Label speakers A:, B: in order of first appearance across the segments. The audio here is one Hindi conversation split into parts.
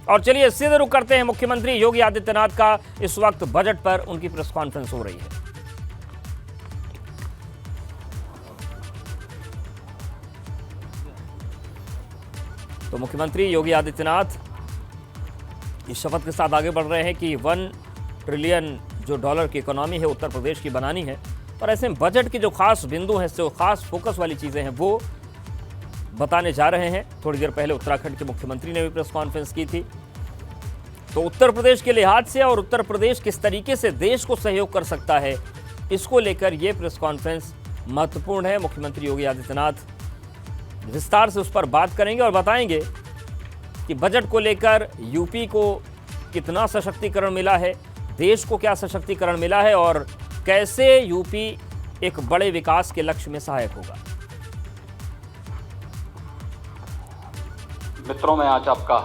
A: और चलिए सीधे रुख करते हैं मुख्यमंत्री योगी आदित्यनाथ का इस वक्त बजट पर उनकी प्रेस कॉन्फ्रेंस हो रही है। तो मुख्यमंत्री योगी आदित्यनाथ इस शपथ के साथ आगे बढ़ रहे हैं कि 1 ट्रिलियन जो डॉलर की इकोनॉमी है उत्तर प्रदेश की बनानी है। और ऐसे में बजट की जो खास बिंदु हैं, जो खास फोकस वाली चीजें हैं, वो बताने जा रहे हैं। थोड़ी देर पहले उत्तराखंड के मुख्यमंत्री ने भी प्रेस कॉन्फ्रेंस की थी। तो उत्तर प्रदेश के लिहाज से और उत्तर प्रदेश किस तरीके से देश को सहयोग कर सकता है, इसको लेकर यह प्रेस कॉन्फ्रेंस महत्वपूर्ण है। मुख्यमंत्री योगी आदित्यनाथ विस्तार से उस पर बात करेंगे और बताएंगे कि बजट को लेकर यूपी को कितना सशक्तिकरण मिला है, देश को क्या सशक्तिकरण मिला है और कैसे यूपी एक बड़े विकास के लक्ष्य में सहायक होगा।
B: मित्रों, मैं आज आपका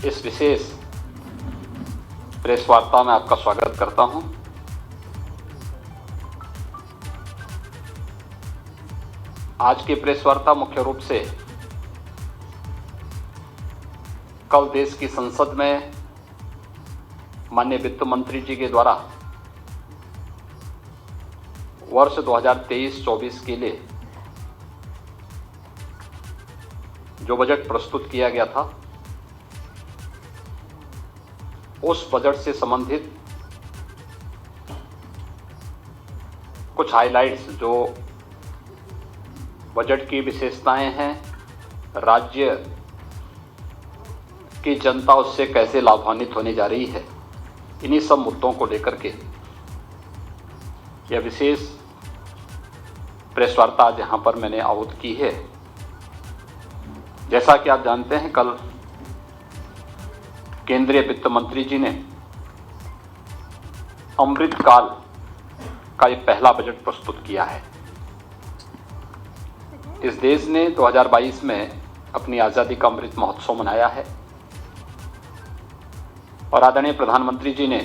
B: इस विशेष प्रेस वार्ता में आपका स्वागत करता हूं। आज की प्रेस वार्ता मुख्य रूप से कल देश की संसद में माननीय वित्त मंत्री जी के द्वारा वर्ष 2023-24 के लिए जो बजट प्रस्तुत किया गया था, उस बजट से संबंधित कुछ हाइलाइट्स, जो बजट की विशेषताएं हैं, राज्य की जनता उससे कैसे लाभान्वित होने जा रही है, इन्हीं सब मुद्दों को लेकर के यह विशेष प्रेस वार्ता आज यहाँ पर मैंने आहूत की है। जैसा कि आप जानते हैं, कल केंद्रीय वित्त मंत्री जी ने अमृत काल का एक पहला बजट प्रस्तुत किया है। इस देश ने 2022 में अपनी आज़ादी का अमृत महोत्सव मनाया है और आदरणीय प्रधानमंत्री जी ने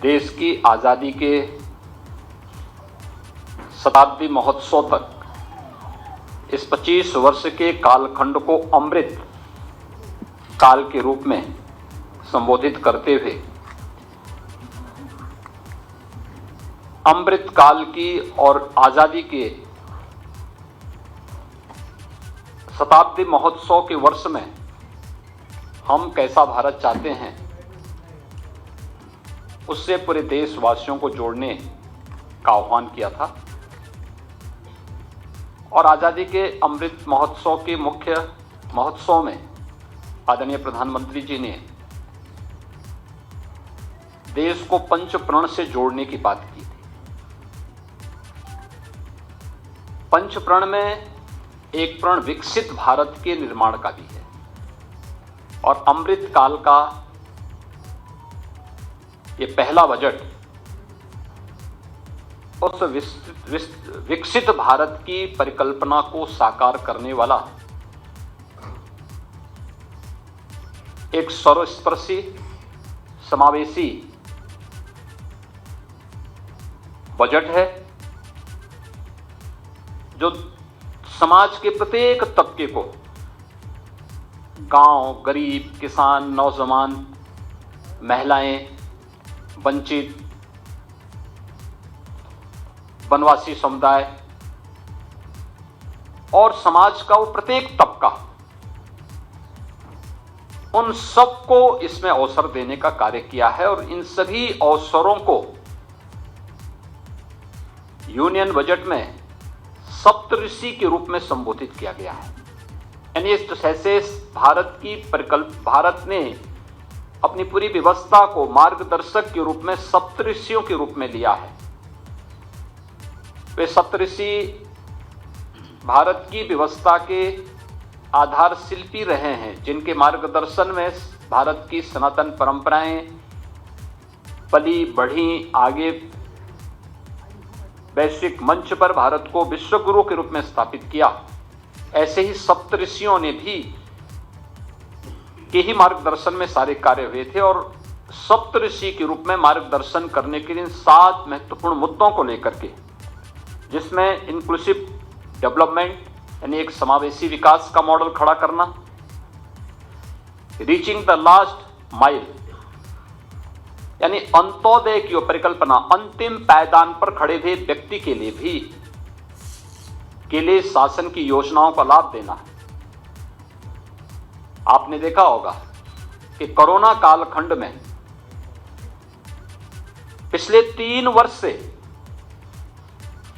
B: देश की आज़ादी के शताब्दी महोत्सव तक इस 25 वर्ष के कालखंड को अमृत काल के रूप में संबोधित करते हुए अमृत काल की और आज़ादी के शताब्दी महोत्सव के वर्ष में हम कैसा भारत चाहते हैं, उससे पूरे देशवासियों को जोड़ने का आह्वान किया था। और आज़ादी के अमृत महोत्सव के मुख्य महोत्सव में आदरणीय प्रधानमंत्री जी ने देश को पंच प्रण से जोड़ने की बात की थी। पंच प्रण में एक प्रण विकसित भारत के निर्माण का भी है और अमृत काल का ये पहला बजट उस विकसित भारत की परिकल्पना को साकार करने वाला एक सर्वस्पर्शी, समावेशी बजट है, जो समाज के प्रत्येक तबके को, गांव, गरीब, किसान, नौजवान, महिलाएं, वंचित, वनवासी समुदाय और समाज का वो प्रत्येक तबका, उन सबको इसमें अवसर देने का कार्य किया है। और इन सभी अवसरों को यूनियन बजट में सप्तऋषि के रूप में संबोधित किया गया है। यानी भारत ने अपनी पूरी व्यवस्था को मार्गदर्शक के रूप में सप्तऋषियों के रूप में लिया है। वे सप्तऋषि भारत की व्यवस्था के आधार शिल्पी रहे हैं, जिनके मार्गदर्शन में भारत की सनातन परंपराएं पली बढ़ी, आगे वैश्विक मंच पर भारत को विश्व गुरु के रूप में स्थापित किया। ऐसे ही सप्तऋषियों ने भी के ही मार्गदर्शन में सारे कार्य हुए थे और सप्तऋषि के रूप में मार्गदर्शन करने के लिए 7 महत्वपूर्ण मुद्दों को लेकर के, जिसमें इंक्लूसिव डेवलपमेंट यानी एक समावेशी विकास का मॉडल खड़ा करना, रीचिंग द लास्ट माइल यानी अंत्योदय की परिकल्पना, अंतिम पायदान पर खड़े हुए व्यक्ति के लिए शासन की योजनाओं का लाभ देना। आपने देखा होगा कि कोरोना कालखंड में पिछले 3 वर्ष से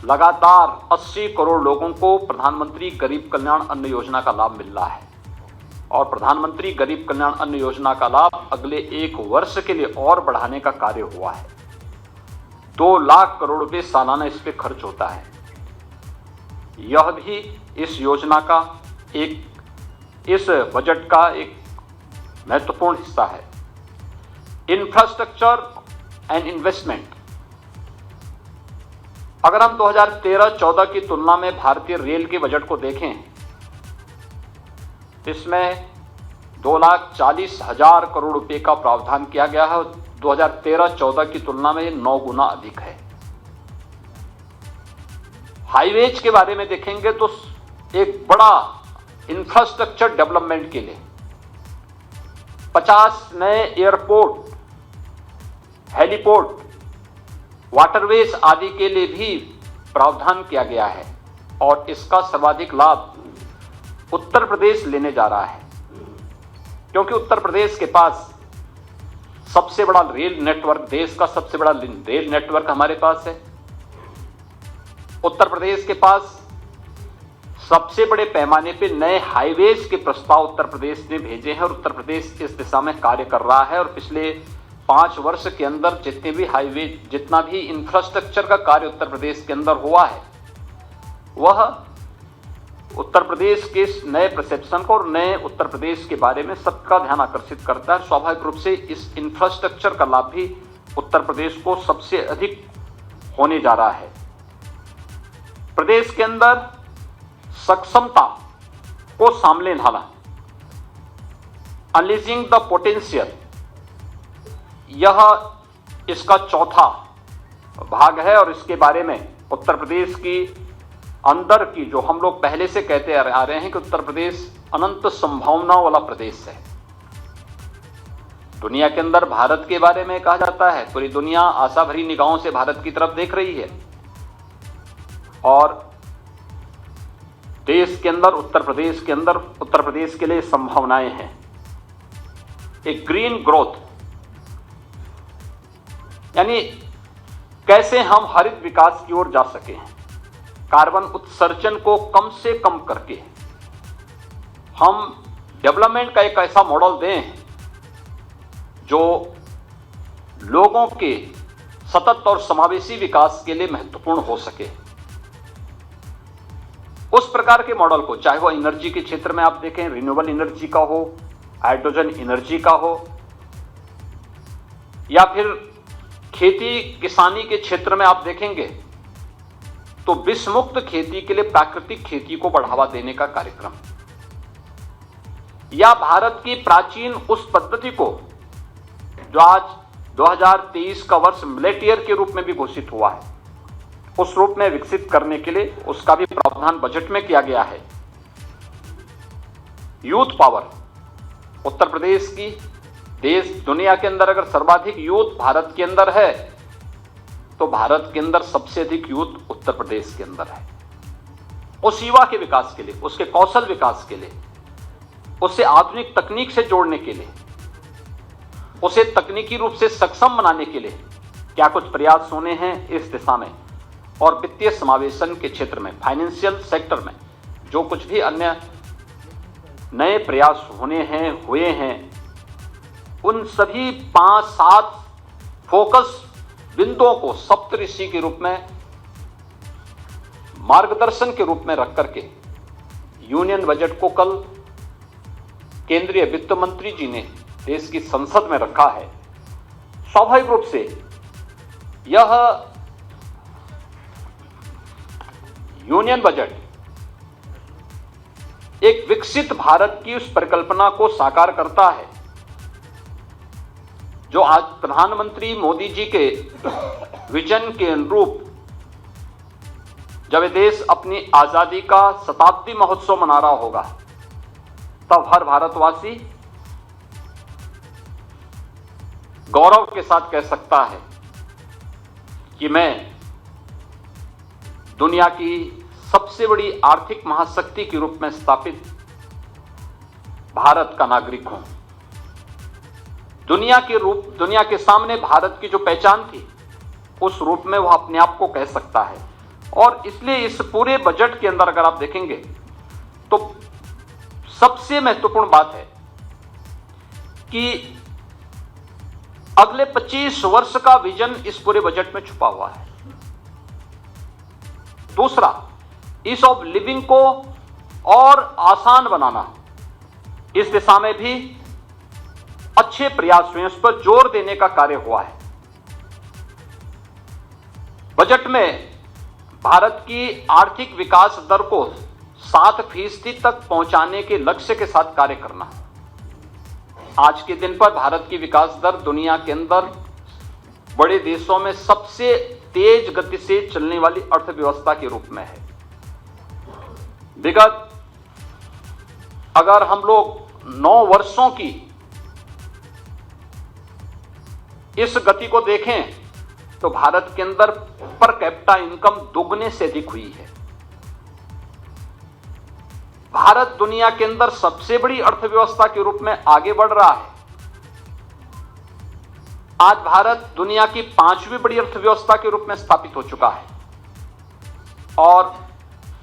B: लगातार 80 करोड़ लोगों को प्रधानमंत्री गरीब कल्याण अन्न योजना का लाभ मिल रहा है और प्रधानमंत्री गरीब कल्याण अन्न योजना का लाभ अगले 1 वर्ष के लिए और बढ़ाने का कार्य हुआ है। 2 लाख करोड़ रुपए सालाना इस पे खर्च होता है। यह भी इस योजना का इस बजट का एक महत्वपूर्ण हिस्सा है। इंफ्रास्ट्रक्चर एंड इन्वेस्टमेंट, अगर हम 2013-14 की तुलना में भारतीय रेल के बजट को देखें, इसमें 2,40,000 करोड़ रुपए का प्रावधान किया गया है। 2013-14 की तुलना में 9 गुना अधिक है। हाईवेज के बारे में देखेंगे तो एक बड़ा इंफ्रास्ट्रक्चर डेवलपमेंट के लिए 50 नए एयरपोर्ट, हेलीपोर्ट, वाटरवेज आदि के लिए भी प्रावधान किया गया है और इसका सर्वाधिक लाभ उत्तर प्रदेश लेने जा रहा है, क्योंकि उत्तर प्रदेश के पास सबसे बड़ा रेल नेटवर्क, देश का सबसे बड़ा रेल नेटवर्क हमारे पास है। उत्तर प्रदेश के पास सबसे बड़े पैमाने पे नए हाईवेज के प्रस्ताव उत्तर प्रदेश ने भेजे हैं और उत्तर प्रदेश इस दिशा में कार्य कर रहा है और पिछले 5 वर्ष के अंदर जितना भी इंफ्रास्ट्रक्चर का कार्य उत्तर प्रदेश के अंदर हुआ है, वह उत्तर प्रदेश के नए परसेप्शन को और नए उत्तर प्रदेश के बारे में सबका ध्यान आकर्षित करता है। स्वाभाविक रूप से इस इंफ्रास्ट्रक्चर का लाभ भी उत्तर प्रदेश को सबसे अधिक होने जा रहा है। प्रदेश के अंदर सक्षमता को सामने लाना, अनलीजिंग द पोटेंशियल, यह इसका चौथा भाग है और इसके बारे में उत्तर प्रदेश की अंदर की जो हम लोग पहले से कहते आ रहे हैं कि उत्तर प्रदेश अनंत संभावनाओं वाला प्रदेश है। दुनिया के अंदर भारत के बारे में कहा जाता है, पूरी दुनिया आशा भरी निगाहों से भारत की तरफ देख रही है और देश के अंदर उत्तर प्रदेश के लिए संभावनाएं हैं। एक ग्रीन ग्रोथ यानी कैसे हम हरित विकास की ओर जा सके, कार्बन उत्सर्जन को कम से कम करके हम डेवलपमेंट का एक ऐसा मॉडल दें जो लोगों के सतत और समावेशी विकास के लिए महत्वपूर्ण हो सके। उस प्रकार के मॉडल को, चाहे वो एनर्जी के क्षेत्र में आप देखें, रिन्यूएबल एनर्जी का हो, हाइड्रोजन एनर्जी का हो, या फिर खेती किसानी के क्षेत्र में आप देखेंगे तो विषमुक्त खेती के लिए प्राकृतिक खेती को बढ़ावा देने का कार्यक्रम, या भारत की प्राचीन उस पद्धति को जो आज 2023 का वर्ष मिलेट ईयर के रूप में भी घोषित हुआ है, उस रूप में विकसित करने के लिए उसका भी प्रावधान बजट में किया गया है। यूथ पावर, उत्तर प्रदेश की देश दुनिया के अंदर अगर सर्वाधिक यूथ भारत के अंदर है तो भारत के अंदर सबसे अधिक यूथ उत्तर प्रदेश के अंदर है। उस युवा के विकास के लिए, उसके कौशल विकास के लिए, उसे आधुनिक तकनीक से जोड़ने के लिए, उसे तकनीकी रूप से सक्षम बनाने के लिए क्या कुछ प्रयास होने हैं इस दिशा में। और वित्तीय समावेशन के क्षेत्र में, फाइनेंशियल सेक्टर में जो कुछ भी अन्य नए प्रयास हुए हैं, उन सभी 5-7 फोकस बिंदुओं को सप्तऋषि के रूप में, मार्गदर्शन के रूप में रख करके यूनियन बजट को कल केंद्रीय वित्त मंत्री जी ने देश की संसद में रखा है। स्वाभाविक रूप से यह यूनियन बजट एक विकसित भारत की उस परिकल्पना को साकार करता है जो आज प्रधानमंत्री मोदी जी के विजन के अनुरूप जब ये देश अपनी आजादी का शताब्दी महोत्सव मना रहा होगा, तब हर भारतवासी गौरव के साथ कह सकता है कि मैं दुनिया की सबसे बड़ी आर्थिक महाशक्ति के रूप में स्थापित भारत का नागरिक हूं। दुनिया के सामने भारत की जो पहचान थी, उस रूप में वह अपने आप को कह सकता है। और इसलिए इस पूरे बजट के अंदर अगर आप देखेंगे तो सबसे महत्वपूर्ण बात है कि अगले 25 वर्ष का विजन इस पूरे बजट में छुपा हुआ है। दूसरा, ईज ऑफ लिविंग को और आसान बनाना, इस दिशा में भी अच्छे प्रयास हुए, उस पर जोर देने का कार्य हुआ है। बजट में भारत की आर्थिक विकास दर को 7% तक पहुंचाने के लक्ष्य के साथ कार्य करना। आज के दिन पर भारत की विकास दर दुनिया के अंदर बड़े देशों में सबसे तेज गति से चलने वाली अर्थव्यवस्था के रूप में है। विगत अगर हम लोग 9 वर्षों की इस गति को देखें तो भारत के अंदर पर कैपिटा इनकम दोगुने से अधिक हुई है। भारत दुनिया के अंदर सबसे बड़ी अर्थव्यवस्था के रूप में आगे बढ़ रहा है। आज भारत दुनिया की 5वीं बड़ी अर्थव्यवस्था के रूप में स्थापित हो चुका है। और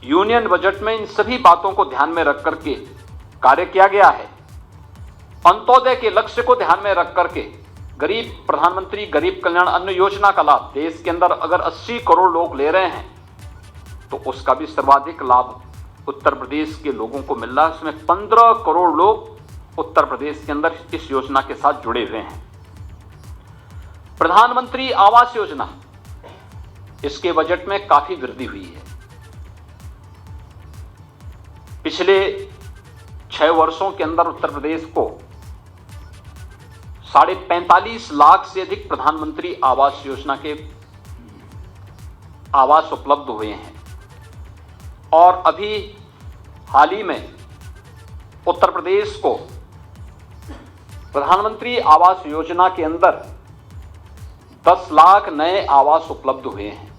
B: यूनियन बजट में इन सभी बातों को ध्यान में रख करके कार्य किया गया है। अंत्योदय के लक्ष्य को ध्यान में रख करके प्रधानमंत्री गरीब कल्याण अन्न योजना का लाभ देश के अंदर अगर 80 करोड़ लोग ले रहे हैं तो उसका भी सर्वाधिक लाभ उत्तर प्रदेश के लोगों को मिल रहा है। उसमें 15 करोड़ लोग उत्तर प्रदेश के अंदर इस योजना के साथ जुड़े हुए हैं। प्रधानमंत्री आवास योजना, इसके बजट में काफी वृद्धि हुई है। पिछले 6 वर्षों के अंदर उत्तर प्रदेश को 45.5 लाख से अधिक प्रधानमंत्री आवास योजना के आवास उपलब्ध हुए हैं। और अभी हाल ही में उत्तर प्रदेश को प्रधानमंत्री आवास योजना के अंदर 10 लाख नए आवास उपलब्ध हुए हैं।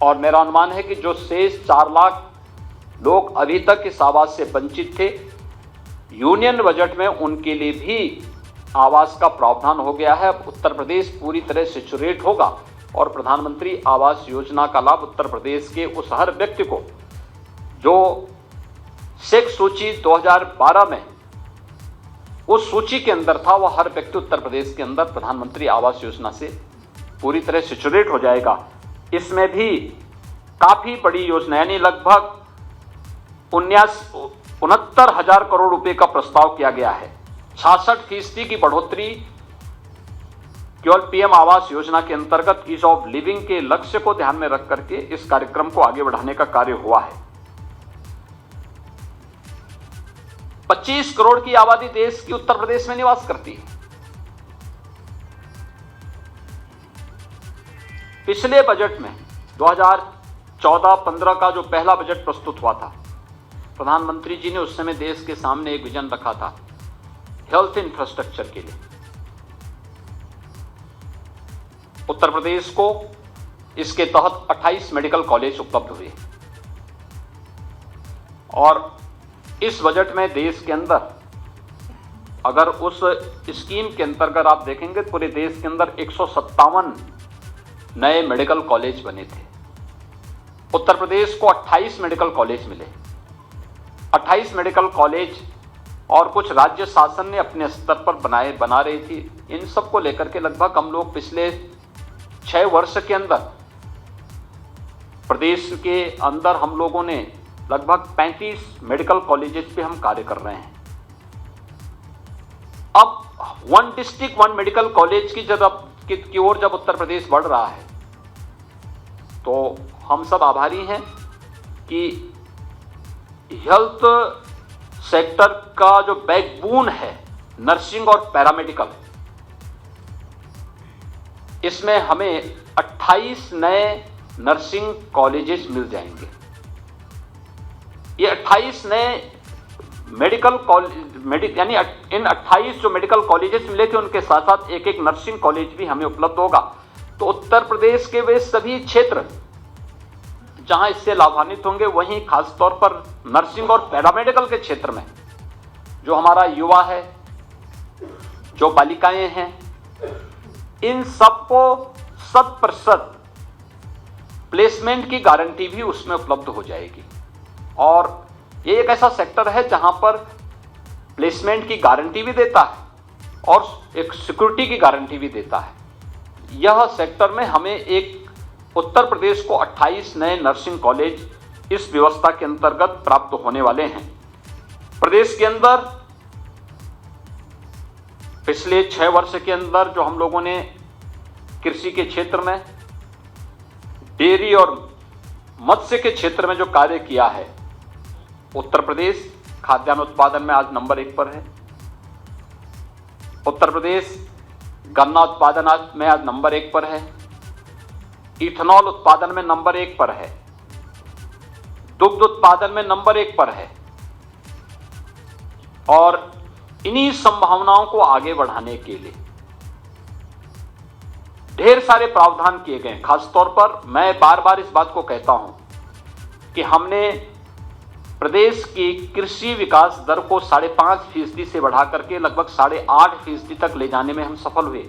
B: और मेरा अनुमान है कि जो शेष 4 लाख लोग अभी तक इस आवास से वंचित थे, यूनियन बजट में उनके लिए भी आवास का प्रावधान हो गया है। अब उत्तर प्रदेश पूरी तरह सैचुरेट होगा और प्रधानमंत्री आवास योजना का लाभ उत्तर प्रदेश के उस हर व्यक्ति को जो सेक्स सूची 2012 में उस सूची के अंदर था, वह हर व्यक्ति उत्तर प्रदेश के अंदर प्रधानमंत्री आवास योजना से पूरी तरह सैचुरेट हो जाएगा। इसमें भी काफी बड़ी योजना यानी लगभग 69,000 करोड़ रुपए का प्रस्ताव किया गया है। 66% की बढ़ोतरी केवल पीएम आवास योजना के अंतर्गत ईज ऑफ लिविंग के लक्ष्य को ध्यान में रख करके इस कार्यक्रम को आगे बढ़ाने का कार्य हुआ है। 25 करोड़ की आबादी देश की उत्तर प्रदेश में निवास करती है। पिछले बजट में 2014-15 का जो पहला बजट प्रस्तुत हुआ था, प्रधानमंत्री जी ने उस समय देश के सामने एक विजन रखा था हेल्थ इंफ्रास्ट्रक्चर के लिए। उत्तर प्रदेश को इसके तहत 28 मेडिकल कॉलेज उपलब्ध हुए। और इस बजट में देश के अंदर अगर उस स्कीम के अंतर्गत आप देखेंगे, पूरे देश के अंदर 157 नए मेडिकल कॉलेज बने थे। उत्तर प्रदेश को 28 मेडिकल कॉलेज मिले। 28 मेडिकल कॉलेज और कुछ राज्य शासन ने अपने स्तर पर बना रही थी। इन सब को लेकर के लगभग हम लोग पिछले 6 वर्ष के अंदर प्रदेश के अंदर हम लोगों ने लगभग 35 मेडिकल कॉलेजेस पे हम कार्य कर रहे हैं। अब 1 डिस्ट्रिक्ट 1 मेडिकल कॉलेज की ओर जब उत्तर प्रदेश बढ़ रहा है, तो हम सब आभारी हैं कि हेल्थ सेक्टर का जो बैकबोन है नर्सिंग और पैरामेडिकल, इसमें हमें 28 नए नर्सिंग कॉलेजेस मिल जाएंगे। ये 28 नए मेडिकल कॉलेज यानी इन 28 जो मेडिकल कॉलेजेस मिले थे उनके साथ साथ एक एक नर्सिंग कॉलेज भी हमें उपलब्ध होगा। तो उत्तर प्रदेश के वे सभी क्षेत्र जहां इससे लाभान्वित होंगे, वहीं खासतौर पर नर्सिंग और पैरामेडिकल के क्षेत्र में जो हमारा युवा है, जो बालिकाएं हैं, इन सबको 100% प्लेसमेंट की गारंटी भी उसमें उपलब्ध हो जाएगी। और ये एक ऐसा सेक्टर है जहां पर प्लेसमेंट की गारंटी भी देता है और एक सिक्योरिटी की गारंटी भी देता है। यह सेक्टर में हमें एक उत्तर प्रदेश को 28 नए नर्सिंग कॉलेज इस व्यवस्था के अंतर्गत प्राप्त होने वाले हैं। प्रदेश के अंदर पिछले 6 वर्ष के अंदर जो हम लोगों ने कृषि के क्षेत्र में, डेयरी और मत्स्य के क्षेत्र में जो कार्य किया है, उत्तर प्रदेश खाद्यान्न उत्पादन में आज नंबर 1 पर है। उत्तर प्रदेश गन्ना उत्पादन में आज नंबर 1 पर है। इथेनॉल उत्पादन में नंबर 1 पर है। दुग्ध उत्पादन में नंबर 1 पर है। और इन्हीं संभावनाओं को आगे बढ़ाने के लिए ढेर सारे प्रावधान किए गए। खासतौर पर मैं बार बार इस बात को कहता हूं कि हमने प्रदेश की कृषि विकास दर को 5.5% से बढ़ा करके लगभग 8.5% तक ले जाने में हम सफल हुए।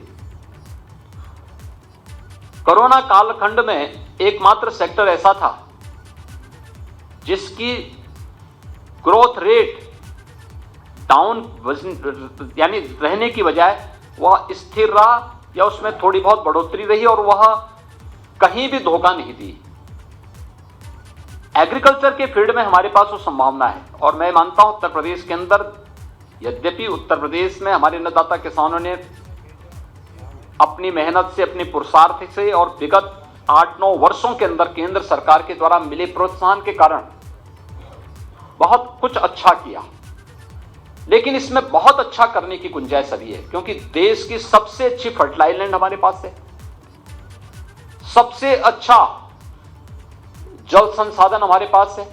B: कोरोना कालखंड में एकमात्र सेक्टर ऐसा था जिसकी ग्रोथ रेट डाउन यानी रहने की बजाय वह स्थिर रहा या उसमें थोड़ी बहुत बढ़ोतरी रही और वह कहीं भी धोखा नहीं दी। एग्रीकल्चर के फील्ड में हमारे पास वो संभावना है और मैं मानता हूं उत्तर प्रदेश के अंदर, यद्यपि उत्तर प्रदेश में हमारे अन्नदाता किसानों ने अपनी मेहनत से, अपनी पुरुषार्थ से और विगत 8-9 वर्षों के अंदर केंद्र सरकार के द्वारा मिले प्रोत्साहन के कारण बहुत कुछ अच्छा किया, लेकिन इसमें बहुत अच्छा करने की गुंजाइश अभी है, क्योंकि देश की सबसे अच्छी फर्टिलाइजर लैंड हमारे पास है, सबसे अच्छा जल संसाधन हमारे पास है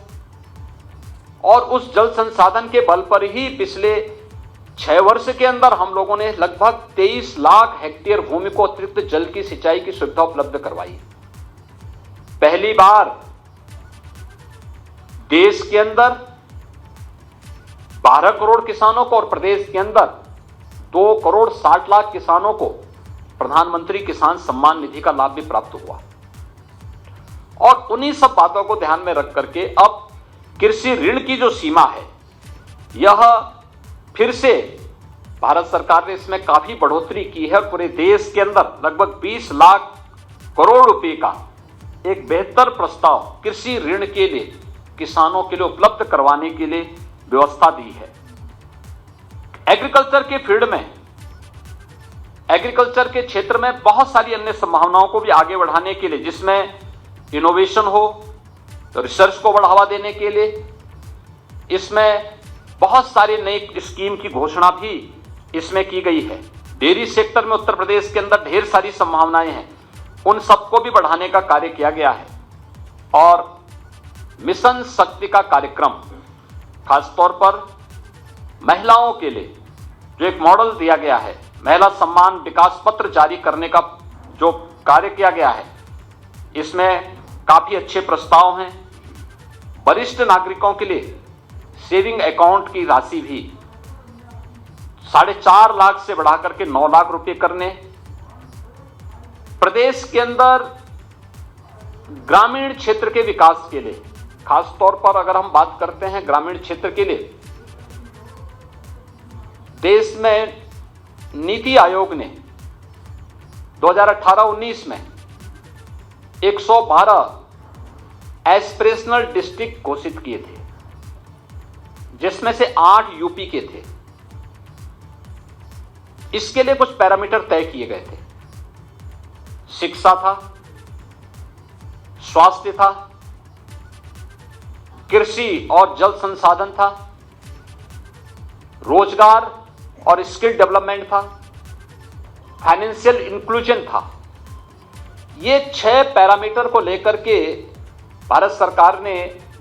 B: और उस जल संसाधन के बल पर ही पिछले 6 वर्ष के अंदर हम लोगों ने लगभग 23 लाख हेक्टेयर भूमि को अतिरिक्त जल की सिंचाई की सुविधा उपलब्ध करवाई। पहली बार देश के अंदर 12 करोड़ किसानों को और प्रदेश के अंदर 2 करोड़ 60 लाख किसानों को प्रधानमंत्री किसान सम्मान निधि का लाभ भी प्राप्त हुआ। और उन्हीं सब बातों को ध्यान में रख करके अब कृषि ऋण की जो सीमा है, यह फिर से भारत सरकार ने इसमें काफी बढ़ोतरी की है। पूरे देश के अंदर लगभग 20 लाख करोड़ रुपए का एक बेहतर प्रस्ताव कृषि ऋण के लिए किसानों के लिए उपलब्ध करवाने के लिए व्यवस्था दी है। एग्रीकल्चर के फील्ड में, एग्रीकल्चर के क्षेत्र में बहुत सारी अन्य संभावनाओं को भी आगे बढ़ाने के लिए, जिसमें इनोवेशन हो, तो रिसर्च को बढ़ावा देने के लिए इसमें बहुत सारी नई स्कीम की घोषणा भी इसमें की गई है। डेयरी सेक्टर में उत्तर प्रदेश के अंदर ढेर सारी संभावनाएं हैं, उन सबको भी बढ़ाने का कार्य किया गया है। और मिशन शक्ति का कार्यक्रम खासतौर पर महिलाओं के लिए जो एक मॉडल दिया गया है, महिला सम्मान विकास पत्र जारी करने का जो कार्य किया गया है, इसमें काफी अच्छे प्रस्ताव हैं। वरिष्ठ नागरिकों के लिए सेविंग अकाउंट की राशि भी 4.5 लाख से बढ़ाकर के 9 लाख रुपए करने, प्रदेश के अंदर ग्रामीण क्षेत्र के विकास के लिए, खासतौर पर अगर हम बात करते हैं ग्रामीण क्षेत्र के लिए, देश में नीति आयोग ने 2018-19 में 112 एस्पिरेशनल डिस्ट्रिक्ट घोषित किए थे, जिसमें से 8 यूपी के थे। इसके लिए कुछ पैरामीटर तय किए गए थे। शिक्षा था, स्वास्थ्य था, कृषि और जल संसाधन था, रोजगार और स्किल डेवलपमेंट था, फाइनेंशियल इंक्लूजन था। ये 6 पैरामीटर को लेकर के भारत सरकार ने,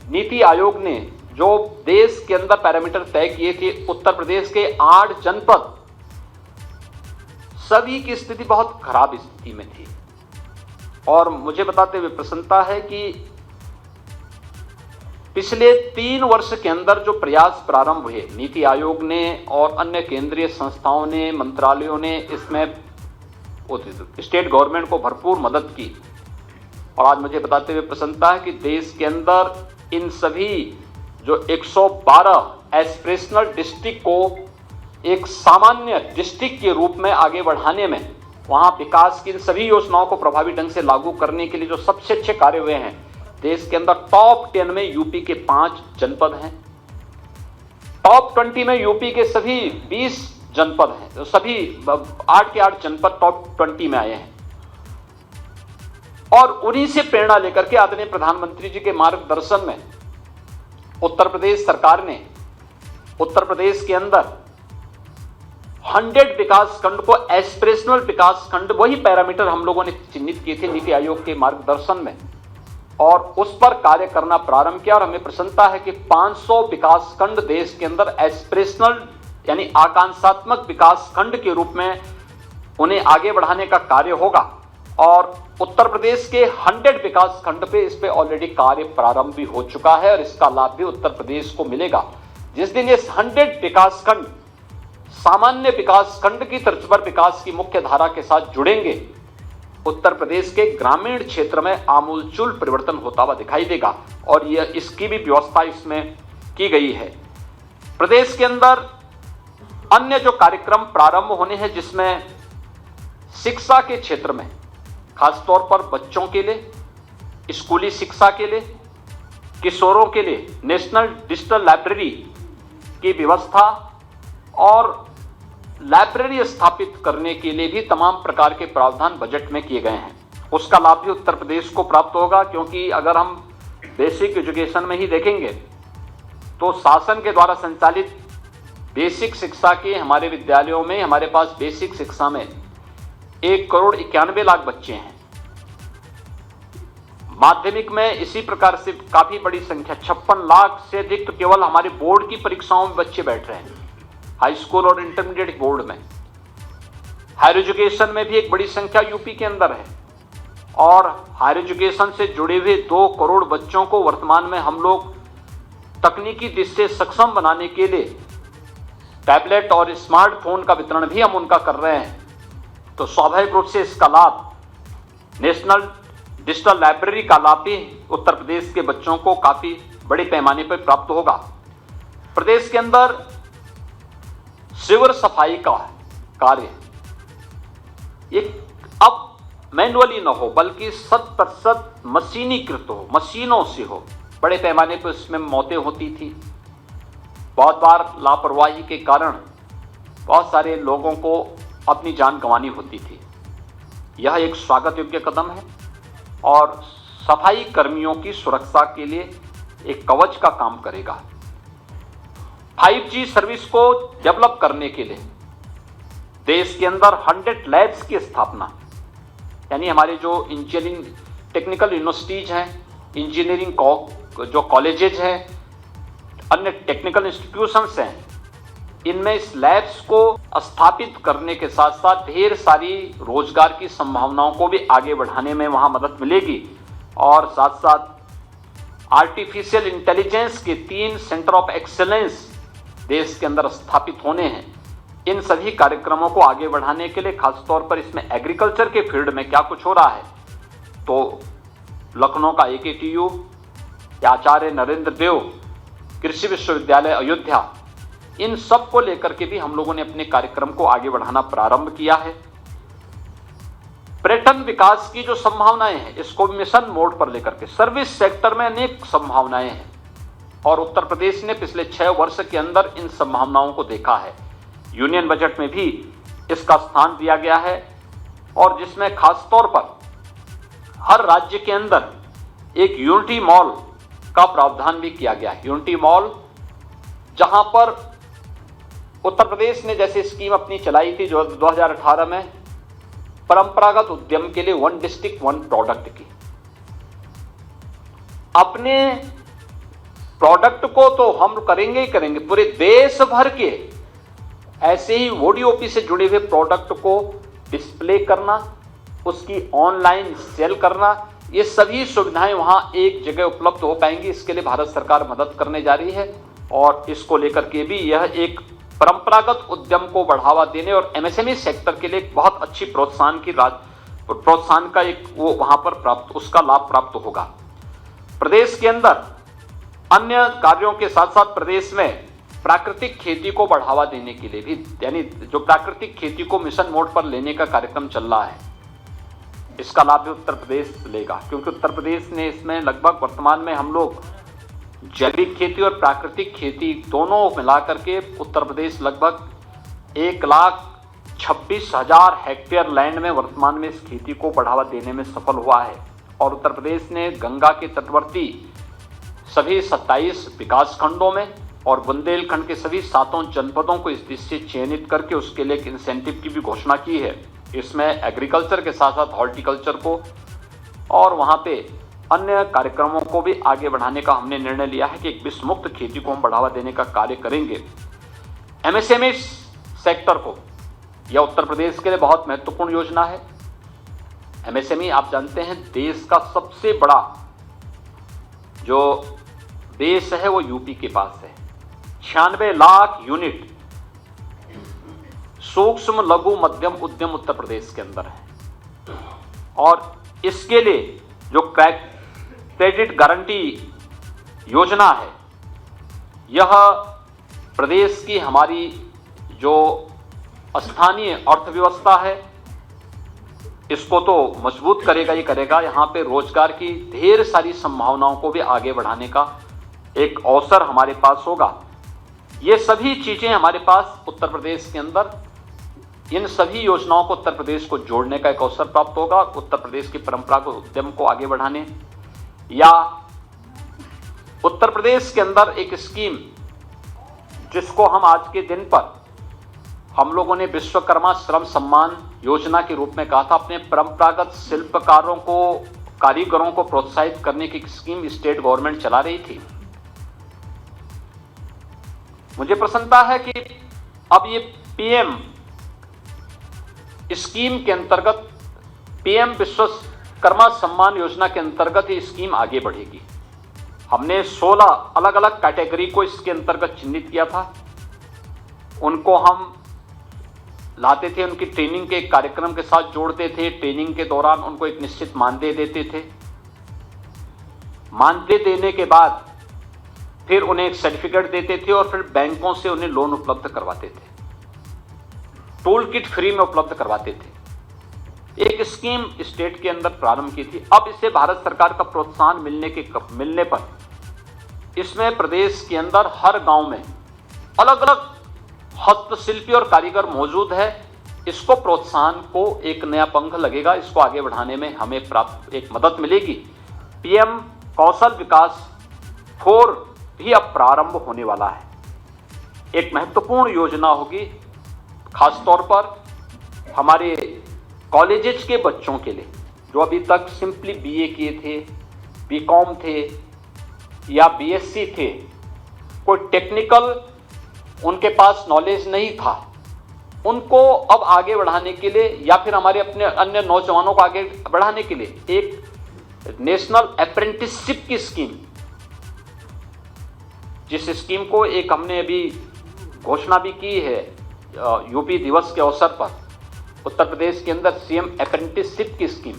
B: नीति आयोग ने जो देश के अंदर पैरामीटर तय किए थे, उत्तर प्रदेश के 8 जनपद, सभी की स्थिति बहुत खराब स्थिति में थी। और मुझे बताते हुए प्रसन्नता है कि पिछले 3 वर्ष के अंदर जो प्रयास प्रारंभ हुए नीति आयोग ने और अन्य केंद्रीय संस्थाओं ने, मंत्रालयों ने, इसमें स्टेट गवर्नमेंट को भरपूर मदद की। और आज मुझे बताते हुए प्रसन्नता है कि देश के अंदर इन सभी जो 112 एस्पिरेशनल डिस्ट्रिक्ट को एक सामान्य डिस्ट्रिक्ट के रूप में आगे बढ़ाने में, वहां विकास की इन सभी योजनाओं को प्रभावी ढंग से लागू करने के लिए जो सबसे अच्छे कार्य हुए हैं, देश के अंदर टॉप 10 में यूपी के 5 जनपद हैं, टॉप 20 में यूपी के सभी 20 जनपद हैं, तो सभी 8 के 8 जनपद टॉप 20 में आए हैं। और उन्हीं से प्रेरणा लेकर के आदरणीय प्रधानमंत्री जी के मार्गदर्शन में उत्तर प्रदेश सरकार ने उत्तर प्रदेश के अंदर 100 विकास खंड को एस्पिरेशनल विकास खंड, वही पैरामीटर हम लोगों ने चिन्हित किए थे नीति आयोग के मार्गदर्शन में, और उस पर कार्य करना प्रारंभ किया। और हमें प्रसन्नता है कि 500 विकास खंड देश के अंदर एस्पिरेशनल यानी आकांक्षात्मक विकास खंड के रूप में उन्हें आगे बढ़ाने का कार्य होगा। और उत्तर प्रदेश के 100 विकास खंड पे इस पे ऑलरेडी कार्य प्रारंभ भी हो चुका है और इसका लाभ भी उत्तर प्रदेश को मिलेगा। जिस दिन ये 100 विकास खंड सामान्य विकास खंड की तर्ज पर विकास की मुख्य धारा के साथ जुड़ेंगे, उत्तर प्रदेश के ग्रामीण क्षेत्र में आमूलचूल परिवर्तन होता हुआ दिखाई देगा। और यह इसकी भी व्यवस्था इसमें की गई है। प्रदेश के अंदर अन्य जो कार्यक्रम प्रारंभ होने हैं, जिसमें शिक्षा के क्षेत्र में खासतौर पर बच्चों के लिए, स्कूली शिक्षा के लिए, किशोरों के लिए नेशनल डिजिटल लाइब्रेरी की व्यवस्था और लाइब्रेरी स्थापित करने के लिए भी तमाम प्रकार के प्रावधान बजट में किए गए हैं। उसका लाभ भी उत्तर प्रदेश को प्राप्त होगा, क्योंकि अगर हम बेसिक एजुकेशन में ही देखेंगे तो शासन के द्वारा संचालित बेसिक शिक्षा के हमारे विद्यालयों में, हमारे पास बेसिक शिक्षा में 1,91,00,000 बच्चे हैं। माध्यमिक में इसी प्रकार से काफी बड़ी संख्या 56 लाख से अधिक तो केवल हमारे बोर्ड की परीक्षाओं में बच्चे बैठ रहे हैं, हाई स्कूल और इंटरमीडिएट बोर्ड में। हायर एजुकेशन में भी एक बड़ी संख्या यूपी के अंदर है। और हायर एजुकेशन से जुड़े हुए 2 करोड़ बच्चों को वर्तमान में हम लोग तकनीकी दृष्टि से सक्षम बनाने के लिए टैबलेट और स्मार्टफोन का वितरण भी हम उनका कर रहे हैं। तो स्वाभाविक रूप से इसका लाभ नेशनल डिजिटल लाइब्रेरी का लाभ भी उत्तर प्रदेश के बच्चों को काफी बड़े पैमाने पर प्राप्त होगा। प्रदेश के अंदर सीवर सफाई का कार्य एक अब मैनुअली न हो, बल्कि 100% मशीनीकृत हो, मशीनों से हो। बड़े पैमाने पर इसमें मौतें होती थी। बहुत बार लापरवाही के कारण बहुत सारे लोगों को अपनी जान गंवानी होती थी। यह एक स्वागत योग्य कदम है और सफाई कर्मियों की सुरक्षा के लिए एक कवच का काम करेगा। 5G सर्विस को डेवलप करने के लिए देश के अंदर 100 लैब्स की स्थापना, यानी हमारे जो इंजीनियरिंग टेक्निकल यूनिवर्सिटीज हैं, इंजीनियरिंग जो कॉलेजेज हैं, अन्य टेक्निकल इंस्टीट्यूशंस हैं, इनमें इस लैब्स को स्थापित करने के साथ साथ ढेर सारी रोजगार की संभावनाओं को भी आगे बढ़ाने में वहां मदद मिलेगी। और साथ साथ आर्टिफिशियल इंटेलिजेंस के 3 सेंटर ऑफ एक्सेलेंस देश के अंदर स्थापित होने हैं। इन सभी कार्यक्रमों को आगे बढ़ाने के लिए खासतौर पर इसमें एग्रीकल्चर के फील्ड में क्या कुछ हो रहा है, तो लखनऊ का AKTU या आचार्य नरेंद्र देव कृषि विश्वविद्यालय अयोध्या, इन सब को लेकर के भी हम लोगों ने अपने कार्यक्रम को आगे बढ़ाना प्रारंभ किया है। पर्यटन विकास की जो संभावनाएं हैं, इसको मिशन मोड पर लेकर के सर्विस सेक्टर में अनेक संभावनाएं हैं और उत्तर प्रदेश ने पिछले 6 वर्ष के अंदर इन संभावनाओं को देखा है। यूनियन बजट में भी इसका स्थान दिया गया है और जिसमें खासतौर पर हर राज्य के अंदर एक यूनिटी मॉल का प्रावधान भी किया गया है। यूनिटी मॉल, जहां पर उत्तर प्रदेश ने जैसे स्कीम अपनी चलाई थी जो 2018 में परंपरागत उद्यम के लिए वन डिस्ट्रिक्ट वन प्रोडक्ट की। अपने प्रोडक्ट को तो हम करेंगे ही करेंगे, पूरे देश भर के ऐसे ही ओडीओपी से जुड़े हुए प्रोडक्ट को डिस्प्ले करना, उसकी ऑनलाइन सेल करना, ये सभी सुविधाएं वहां एक जगह उपलब्ध हो पाएंगी। इसके लिए भारत सरकार मदद करने जा रही है और इसको लेकर के भी यह एक परंपरागत उद्यम को बढ़ावा देने और एमएसएमई सेक्टर के लिए बहुत अच्छी प्रोत्साहन का एक वो वहां पर उसका लाभ प्राप्त होगा। प्रदेश के अंदर अन्य कार्यों के साथ साथ प्रदेश में प्राकृतिक खेती को बढ़ावा देने के लिए भी, यानी जो प्राकृतिक खेती को मिशन मोड पर लेने का कार्यक्रम चल रहा है, इसका लाभ भी उत्तर प्रदेश लेगा, क्योंकि उत्तर प्रदेश ने इसमें लगभग वर्तमान में हम लोग जैविक खेती और प्राकृतिक खेती दोनों मिलाकर के उत्तर प्रदेश लगभग 1,26,000 हेक्टेयर लैंड में वर्तमान में इस खेती को बढ़ावा देने में सफल हुआ है। और उत्तर प्रदेश ने गंगा के तटवर्ती सभी 27 विकास खंडों में और बुंदेलखंड के सभी 7 जनपदों को इस दिशा से चयनित करके उसके लिए एक इंसेंटिव की भी घोषणा की है। इसमें एग्रीकल्चर के साथ साथ हॉर्टिकल्चर को और वहां पे अन्य कार्यक्रमों को भी आगे बढ़ाने का हमने निर्णय लिया है कि एक विष मुक्त खेती को हम बढ़ावा देने का कार्य करेंगे। एमएसएमई सेक्टर को, यह उत्तर प्रदेश के लिए बहुत महत्वपूर्ण योजना है। एमएसएमई आप जानते हैं देश का सबसे बड़ा जो देश है वो यूपी के पास है। 96 लाख यूनिट सूक्ष्म लघु मध्यम उद्यम उत्तर प्रदेश के अंदर है और इसके लिए जो क्रेडिट गारंटी योजना है, यह प्रदेश की हमारी जो स्थानीय अर्थव्यवस्था है इसको तो मजबूत करेगा ही करेगा। यहाँ पे रोजगार की ढेर सारी संभावनाओं को भी आगे बढ़ाने का एक अवसर हमारे पास होगा। ये सभी चीजें हमारे पास उत्तर प्रदेश के अंदर, इन सभी योजनाओं को उत्तर प्रदेश को जोड़ने का एक अवसर प्राप्त होगा। उत्तर प्रदेश की परंपरागत उद्यम को आगे बढ़ाने या उत्तर प्रदेश के अंदर एक स्कीम जिसको हम आज के दिन पर हम लोगों ने विश्वकर्मा श्रम सम्मान योजना के रूप में कहा था, अपने परंपरागत शिल्पकारों को, कारीगरों को प्रोत्साहित करने की स्कीम स्टेट गवर्नमेंट चला रही थी। मुझे प्रसन्नता है कि अब ये पीएम स्कीम के अंतर्गत, पीएम विश्वकर्मा सम्मान योजना के अंतर्गत ये स्कीम आगे बढ़ेगी। हमने 16 अलग अलग कैटेगरी को इसके अंतर्गत चिन्हित किया था। उनको हम लाते थे, उनकी ट्रेनिंग के एक कार्यक्रम के साथ जोड़ते थे। ट्रेनिंग के दौरान उनको एक निश्चित मानदेय देते थे। मानदेय देने के बाद फिर उन्हें एक सर्टिफिकेट देते थे और फिर बैंकों से उन्हें लोन उपलब्ध करवाते थे, टूल किट फ्री में उपलब्ध करवाते थे। एक स्कीम स्टेट के अंदर प्रारंभ की थी। अब इसे भारत सरकार का प्रोत्साहन मिलने पर इसमें प्रदेश के अंदर हर गांव में अलग अलग हस्तशिल्पी और कारीगर मौजूद है। इसको प्रोत्साहन को एक नया पंख लगेगा, इसको आगे बढ़ाने में हमें प्राप्त एक मदद मिलेगी। पीएम कौशल विकास 4 भी अब प्रारंभ होने वाला है। एक महत्वपूर्ण योजना होगी, खासतौर पर हमारे कॉलेजेस के बच्चों के लिए जो अभी तक सिंपली बीए किए थे, बीकॉम थे या बीएससी थे, कोई टेक्निकल उनके पास नॉलेज नहीं था, उनको अब आगे बढ़ाने के लिए या फिर हमारे अपने अन्य नौजवानों को आगे बढ़ाने के लिए एक नेशनल अप्रेंटिसशिप की स्कीम, जिस स्कीम को एक हमने अभी घोषणा भी की है यूपी दिवस के अवसर पर, उत्तर प्रदेश के अंदर सीएम अप्रेंटिसशिप की स्कीम,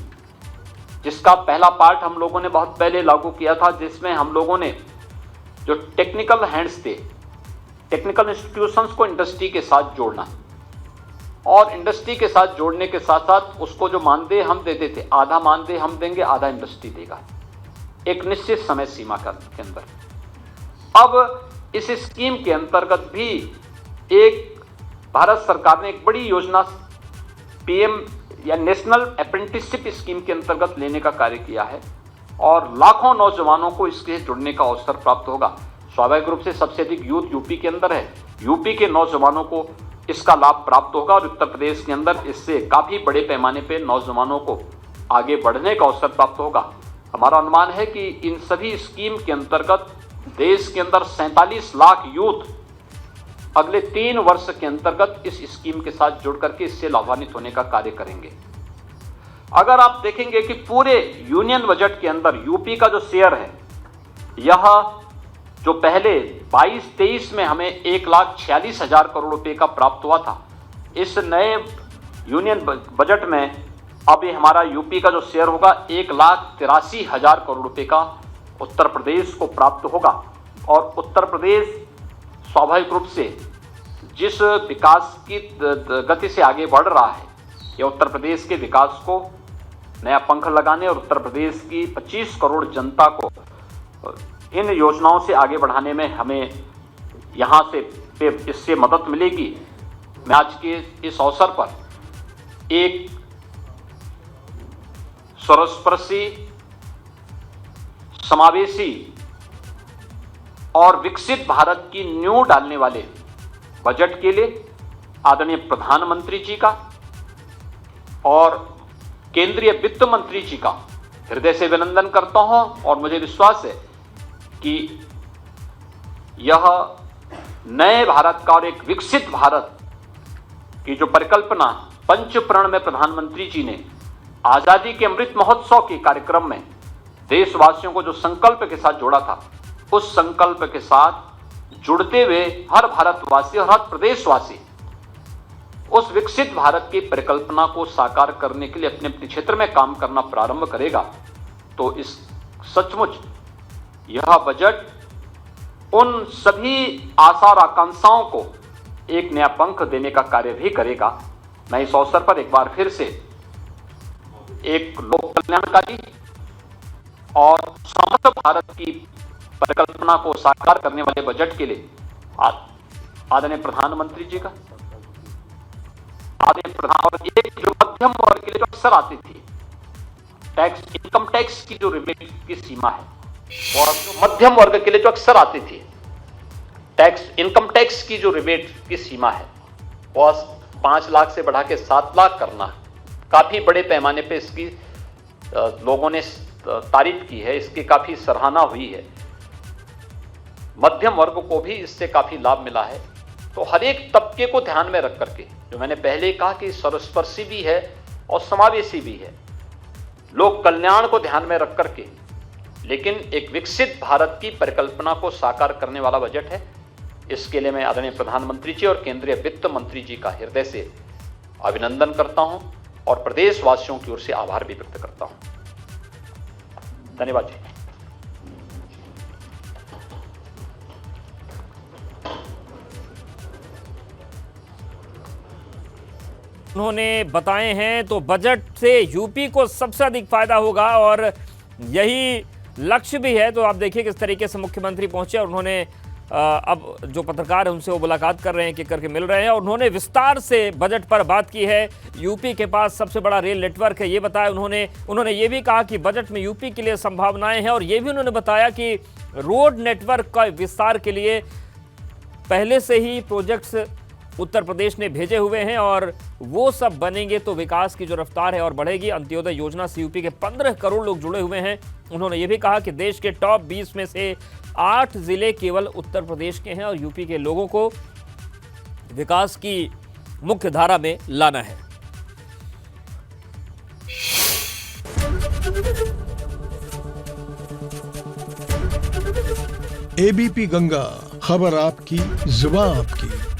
B: जिसका पहला पार्ट हम लोगों ने बहुत पहले लागू किया था, जिसमें हम लोगों ने जो टेक्निकल हैंड्स थे, टेक्निकल इंस्टीट्यूशंस को इंडस्ट्री के साथ जोड़ना और इंडस्ट्री के साथ जोड़ने के साथ साथ उसको जो मानदेय हम देते थे, आधा मानदेय हम देंगे, आधा इंडस्ट्री देगा, एक निश्चित समय सीमा के अंदर। अब इस स्कीम के अंतर्गत भी एक भारत सरकार ने एक बड़ी योजना पीएम या नेशनल अप्रेंटिसशिप स्कीम के अंतर्गत लेने का कार्य किया है और लाखों नौजवानों को इसके जुड़ने का अवसर प्राप्त होगा। स्वाभाविक रूप से सबसे अधिक यूथ यूपी के अंदर है। यूपी के नौजवानों को इसका लाभ प्राप्त होगा और उत्तर प्रदेश के अंदर इससे काफी बड़े पैमाने पे नौजवानों को आगे बढ़ने का अवसर प्राप्त होगा। हमारा अनुमान है कि इन सभी स्कीम के अंतर्गत देश के अंदर 47 लाख यूथ अगले 3 वर्ष के अंतर्गत इस स्कीम के साथ जुड़ करके इससे लाभान्वित होने का कार्य करेंगे। अगर आप देखेंगे कि पूरे यूनियन बजट के अंदर यूपी का जो शेयर है, यह जो पहले 22-23 में हमें 1,46,000 करोड़ रुपए का प्राप्त हुआ था, इस नए यूनियन बजट में अब ये हमारा यूपी का जो शेयर होगा 1,83,000 करोड़ रुपए का उत्तर प्रदेश को प्राप्त होगा। और उत्तर प्रदेश स्वाभाविक रूप से जिस विकास की गति से आगे बढ़ रहा है, यह उत्तर प्रदेश के विकास को नया पंख लगाने और उत्तर प्रदेश की 25 करोड़ जनता को इन योजनाओं से आगे बढ़ाने में हमें यहाँ से इससे मदद मिलेगी। मैं आज के इस अवसर पर एक सर्वस्पर्शी, समावेशी और विकसित भारत की नींव डालने वाले बजट के लिए आदरणीय प्रधानमंत्री जी का और केंद्रीय वित्त मंत्री जी का हृदय से अभिनंदन करता हूं। और मुझे विश्वास है कि यह नए भारत का और एक विकसित भारत की जो परिकल्पना पंचप्रण में प्रधानमंत्री जी ने आजादी के अमृत महोत्सव के कार्यक्रम में देशवासियों को जो संकल्प के साथ जोड़ा था, उस संकल्प के साथ जुड़ते हुए हर भारतवासी और हर प्रदेशवासी उस विकसित भारत की परिकल्पना को साकार करने के लिए अपने अपने क्षेत्र में काम करना प्रारंभ करेगा, तो इस सचमुच यह बजट उन सभी आशा और आकांक्षाओं को एक नया पंख देने का कार्य भी करेगा। मैं इस अवसर पर एक बार फिर से एक लोक कल्याणकारी और समृद्ध भारत की परिकल्पना को साकार करने वाले बजट के लिए आदरणीय प्रधानमंत्री जी का, आदरणीय प्रधान और एक जो मध्यम वर्ग के लिए जो अक्सर आती थी टैक्स, इनकम टैक्स की जो रिबेट की सीमा है, और मध्यम वर्ग के लिए जो अक्सर आती थी टैक्स, इनकम टैक्स की जो रिबेट की सीमा है, वह 5 लाख से बढ़ा के 7 लाख करना काफी बड़े पैमाने पे इसकी लोगों ने तारीफ की है, इसकी काफी सराहना हुई है। मध्यम वर्ग को भी इससे काफी लाभ मिला है। तो हर एक तबके को ध्यान में रख करके, जो मैंने पहले ही कहा कि सर्वस्पर्शी भी है और समावेशी भी है, लोक कल्याण को ध्यान में रख करके, लेकिन एक विकसित भारत की परिकल्पना को साकार करने वाला बजट है। इसके लिए मैं आदरणीय प्रधानमंत्री जी और केंद्रीय वित्त मंत्री जी का हृदय से अभिनंदन करता हूं और प्रदेशवासियों की ओर से आभार भी व्यक्त करता हूं। धन्यवाद जी।
A: उन्होंने बताए हैं तो बजट से यूपी को सबसे अधिक फायदा होगा और यही लक्ष्य भी है। तो आप देखिए किस तरीके से मुख्यमंत्री पहुंचे और उन्होंने अब जो पत्रकार है उनसे वो मुलाकात कर रहे हैं, कि करके मिल रहे हैं, और उन्होंने विस्तार से बजट पर बात की है। यूपी के पास सबसे बड़ा रेल नेटवर्क है, ये बताया उन्होंने ये भी कहा कि बजट में यूपी के लिए संभावनाएं हैं, और ये भी उन्होंने बताया कि रोड नेटवर्क का विस्तार के लिए पहले से ही प्रोजेक्ट्स उत्तर प्रदेश ने भेजे हुए हैं और वो सब बनेंगे तो विकास की जो रफ्तार है और बढ़ेगी। अंत्योदय योजना से यूपी के 15 करोड़ लोग जुड़े हुए हैं। उन्होंने ये भी कहा कि देश के टॉप 20 में से 8 जिले केवल उत्तर प्रदेश के हैं और यूपी के लोगों को विकास की मुख्य धारा में लाना है।
C: एबीपी गंगा, खबर आपकी, जुबान आपकी।